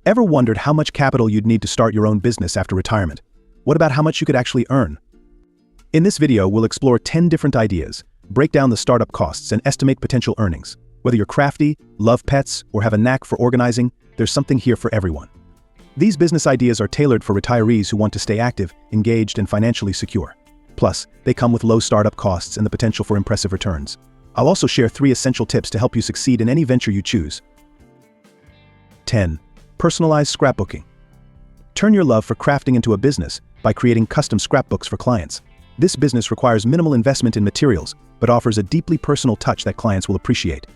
Ever wondered how much capital you'd need to start your own business after retirement? What about how much you could actually earn? In this video, we'll explore 10 different ideas, break down the startup costs, and estimate potential earnings. Whether you're crafty, love pets, or have a knack for organizing, there's something here for everyone. These business ideas are tailored for retirees who want to stay active, engaged, and financially secure. Plus, they come with low startup costs and the potential for impressive returns. I'll also share 3 essential tips to help you succeed in any venture you choose. 10. Personalized scrapbooking. Turn your love for crafting into a business by creating custom scrapbooks for clients. This business requires minimal investment in materials, but offers a deeply personal touch that clients will appreciate.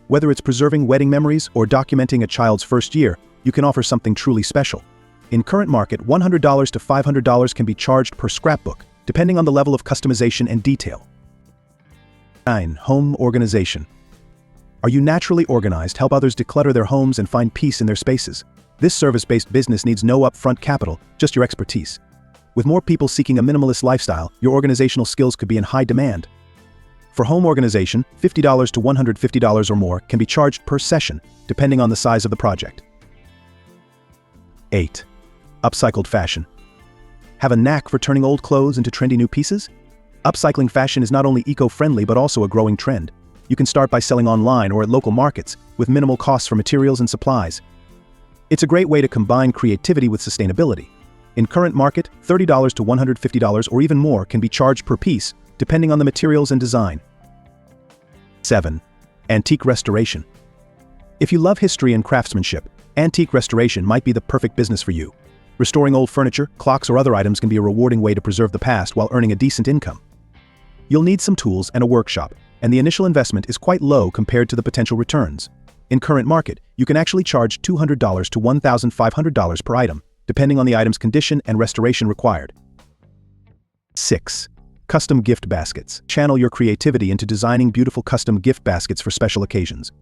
Whether it's preserving wedding memories or documenting a child's first year, you can offer something truly special. In current market, $100 to $500 can be charged per scrapbook, depending on the level of customization and detail. 9. Home organization. Are you naturally organized? Help others declutter their homes and find peace in their spaces. This service-based business needs no upfront capital, just your expertise. With more people seeking a minimalist lifestyle, your organizational skills could be in high demand. For home organization, $50 to $150 or more can be charged per session, depending on the size of the project. 8. Upcycled fashion. Have a knack for turning old clothes into trendy new pieces? Upcycling fashion is not only eco-friendly but also a growing trend. You can start by selling online or at local markets, with minimal costs for materials and supplies. It's a great way to combine creativity with sustainability. In current market, $30 to $150 or even more can be charged per piece, depending on the materials and design. 7. Antique restoration. If you love history and craftsmanship, antique restoration might be the perfect business for you. Restoring old furniture, clocks, or other items can be a rewarding way to preserve the past while earning a decent income. You'll need some tools and a workshop, and the initial investment is quite low compared to the potential returns. In current market, you can actually charge $200 to $1,500 per item, depending on the item's condition and restoration required. 6. Custom gift baskets. Channel your creativity into designing beautiful custom gift baskets for special occasions.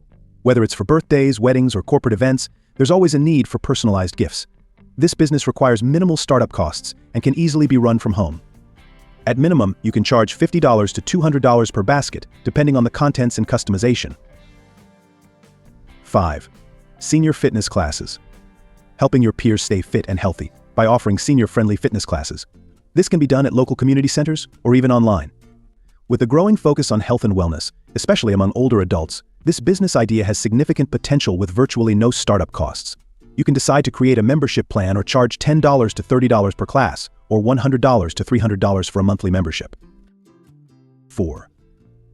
Whether it's for birthdays, weddings, or corporate events, there's always a need for personalized gifts. This business requires minimal startup costs and can easily be run from home. At minimum, you can charge $50 to $200 per basket, depending on the contents and customization. 5. Senior fitness classes. Helping your peers stay fit and healthy by offering senior-friendly fitness classes. This can be done at local community centers or even online. With a growing focus on health and wellness, especially among older adults, this business idea has significant potential with virtually no startup costs. You can decide to create a membership plan or charge $10 to $30 per class, or $100 to $300 for a monthly membership. 4.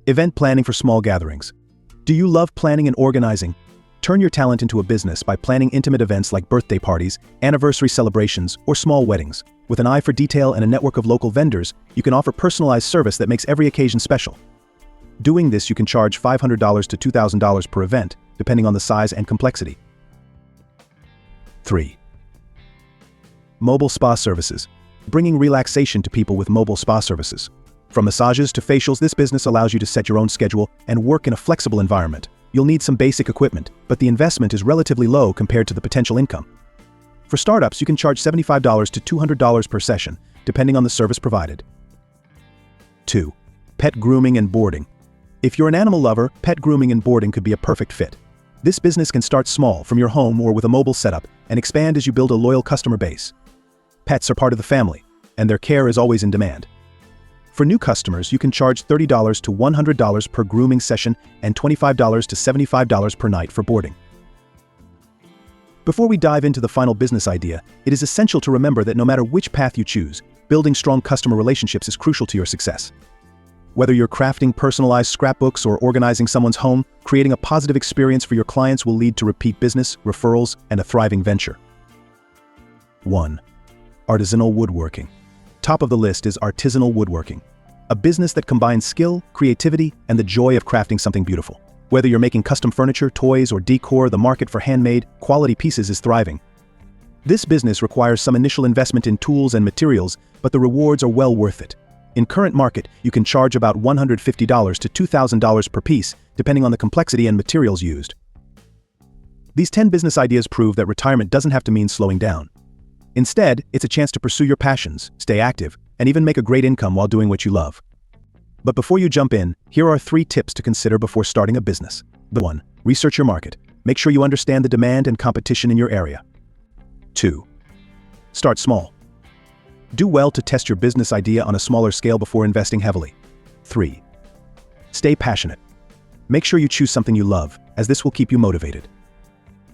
Event planning for small gatherings. Do you love planning and organizing? Turn your talent into a business by planning intimate events like birthday parties, anniversary celebrations, or small weddings. With an eye for detail and a network of local vendors, you can offer personalized service that makes every occasion special. Doing this, you can charge $500 to $2,000 per event, depending on the size and complexity. 3. Mobile spa services. Bringing relaxation to people with mobile spa services. From massages to facials, this business allows you to set your own schedule and work in a flexible environment. You'll need some basic equipment, but the investment is relatively low compared to the potential income. For startups, you can charge $75 to $200 per session, depending on the service provided. 2. Pet grooming and boarding. If you're an animal lover, pet grooming and boarding could be a perfect fit. This business can start small from your home or with a mobile setup and expand as you build a loyal customer base. Pets are part of the family, and their care is always in demand. For new customers, you can charge $30 to $100 per grooming session and $25 to $75 per night for boarding. Before we dive into the final business idea, it is essential to remember that no matter which path you choose, building strong customer relationships is crucial to your success. Whether you're crafting personalized scrapbooks or organizing someone's home, creating a positive experience for your clients will lead to repeat business, referrals, and a thriving venture. 1. Artisanal woodworking. Top of the list is artisanal woodworking, a business that combines skill, creativity, and the joy of crafting something beautiful. Whether you're making custom furniture, toys, or decor, the market for handmade, quality pieces is thriving. This business requires some initial investment in tools and materials, but the rewards are well worth it. In current market, you can charge about $150 to $2,000 per piece, depending on the complexity and materials used. These 10 business ideas prove that retirement doesn't have to mean slowing down. Instead, it's a chance to pursue your passions, stay active, and even make a great income while doing what you love. But before you jump in, here are 3 tips to consider before starting a business. 1. Research your market. Make sure you understand the demand and competition in your area. 2. Start small. Do well to test your business idea on a smaller scale before investing heavily. 3. Stay passionate. Make sure you choose something you love, as this will keep you motivated.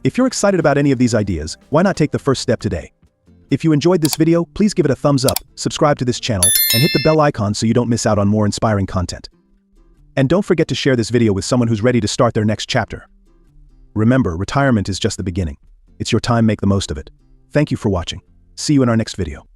If you're excited about any of these ideas, why not take the first step today? If you enjoyed this video, please give it a thumbs up, subscribe to this channel, and hit the bell icon so you don't miss out on more inspiring content. And don't forget to share this video with someone who's ready to start their next chapter. Remember, retirement is just the beginning. It's your time, make the most of it. Thank you for watching. See you in our next video.